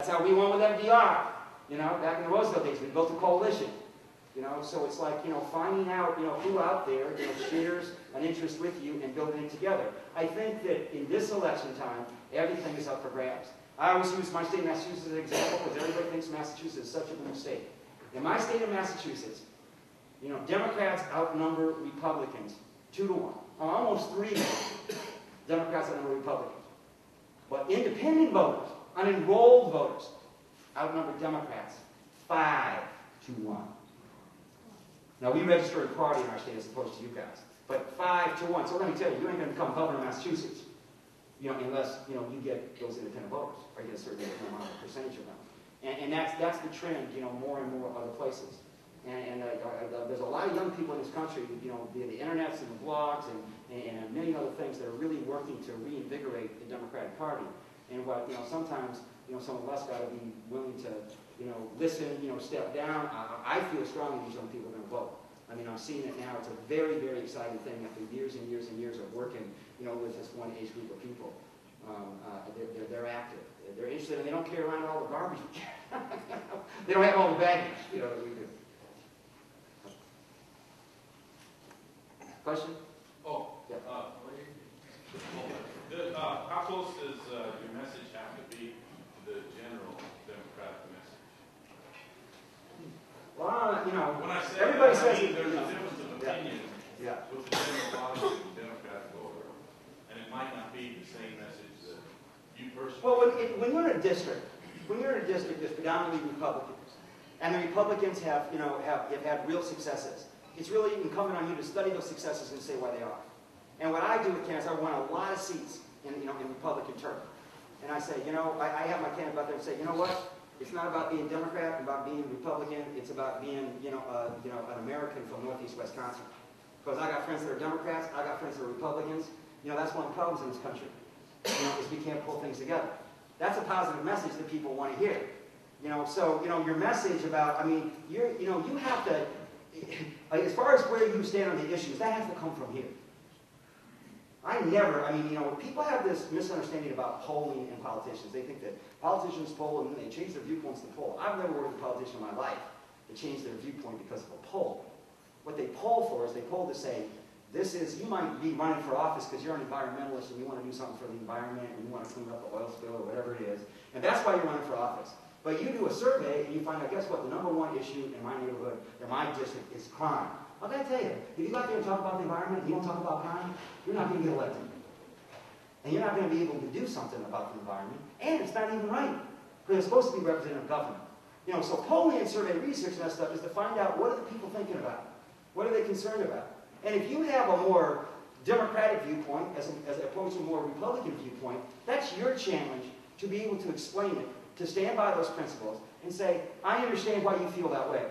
That's how we went with FDR. You know, back in the Roosevelt days, we built a coalition. You know, so it's like, you know, finding out, you know, who out there, you know, shares an interest with you and building it together. I think that in this election time, everything is up for grabs. I always use my state of Massachusetts as an example because everybody thinks Massachusetts is such a blue state. In my state of Massachusetts, you know, Democrats outnumber Republicans 2-1, almost 3 to 1. Democrats outnumber Republicans. But independent voters, unenrolled voters, outnumber Democrats 5-1. Now, we register a party in our state as opposed to you guys, but 5-1. So let me tell you, you ain't going to become governor of Massachusetts, you know, unless, you know, you get those independent voters, or get a certain amount of percentage of them. And that's the trend, you know, more and more other places. And there's a lot of young people in this country, you know, via the internets and the blogs and many other things that are really working to reinvigorate the Democratic Party. And what, you know, sometimes, you know, some of us got to be willing to, you know, listen, you know, step down. I feel strongly these young people are going to vote. I mean, I'm seeing it now. It's a very, very exciting thing after years and years and years of working, you know, with this one age group of people. They're active. They're interested, and they don't carry around all the garbage. They don't have all the baggage, you know, that we do. Question? Oh, yeah. How close does your message have to be to the general Democratic message? Well, you know, when I say everybody says there's a difference of opinion with the general body of the Democratic voter, and it might not be the same message that you personally. Well, when you're in a district, that's predominantly Republicans, and the Republicans have, you know, have had real successes, it's really incumbent on you to study those successes and say why they are. And what I do with candidates, I won a lot of seats in, you know, in Republican term. And I say, you know, I have my candidate out there and say, you know what? It's not about being Democrat, about being Republican. It's about being, you know, an American from Northeast Wisconsin. Because I got friends that are Democrats, I got friends that are Republicans. You know, that's one of the problems in this country. You know, is we can't pull things together. That's a positive message that people want to hear. You know, so, you know, your message about, I mean, you know, you have to, as far as where you stand on the issues, that has to come from here. I mean, you know, people have this misunderstanding about polling and politicians. They think that politicians poll and then they change their viewpoints to poll. I've never worked with a politician in my life to change their viewpoint because of a poll. What they poll for is they poll to say, this is, you might be running for office because you're an environmentalist and you want to do something for the environment and you want to clean up the oil spill or whatever it is. And that's why you're running for office. But you do a survey and you find out, guess what, the #1 issue in my neighborhood, in my district, is crime. I gotta tell you, if you go out there and talk about the environment and you don't talk about crime, you're not going to get elected. And you're not going to be able to do something about the environment. And it's not even right. Because it's supposed to be representative government. You know, so polling and survey research and that stuff is to find out what are the people thinking about. What are they concerned about? And if you have a more Democratic viewpoint as opposed to a more Republican viewpoint, that's your challenge to be able to explain it, to stand by those principles and say, I understand why you feel that way.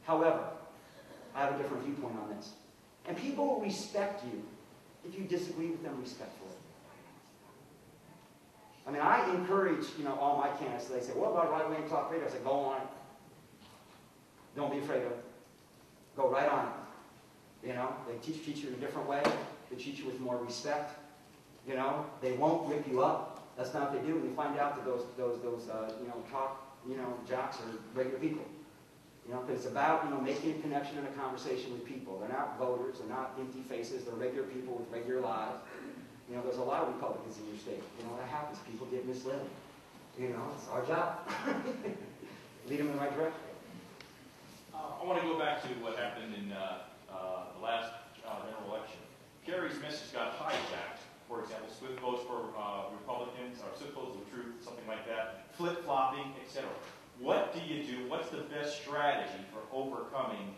However, I have a different viewpoint on this. And people will respect you if you disagree with them respectfully. I mean, I encourage, you know, all my candidates, they say, what about right-wing talk radio? I say, go on it. Don't be afraid of it. Go right on it. You know, they teach you in a different way. They teach you with more respect. You know, they won't rip you up. That's not what they do. And you find out that those you know, talk, you know, jocks are regular people. You know, because it's about, you know, making a connection and a conversation with people. They're not voters. They're not empty faces. They're regular people with regular lives. You know, there's a lot of Republicans in your state. You know, that happens. People get misled. You know, it's our job. Lead them in the right direction. I want to go back to what happened in the last general election. Kerry's message got hijacked. For example, Swift votes for Republicans, or Swift votes for the truth, something like that, flip-flopping, etc. What do you do? What's the best strategy for overcoming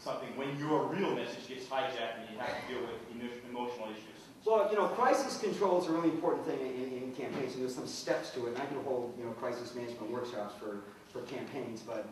something when your real message gets hijacked and you have to deal with emotional issues? Well, you know, crisis control is a really important thing in campaigns, and there's some steps to it. And I do hold, you know, crisis management workshops for campaigns, but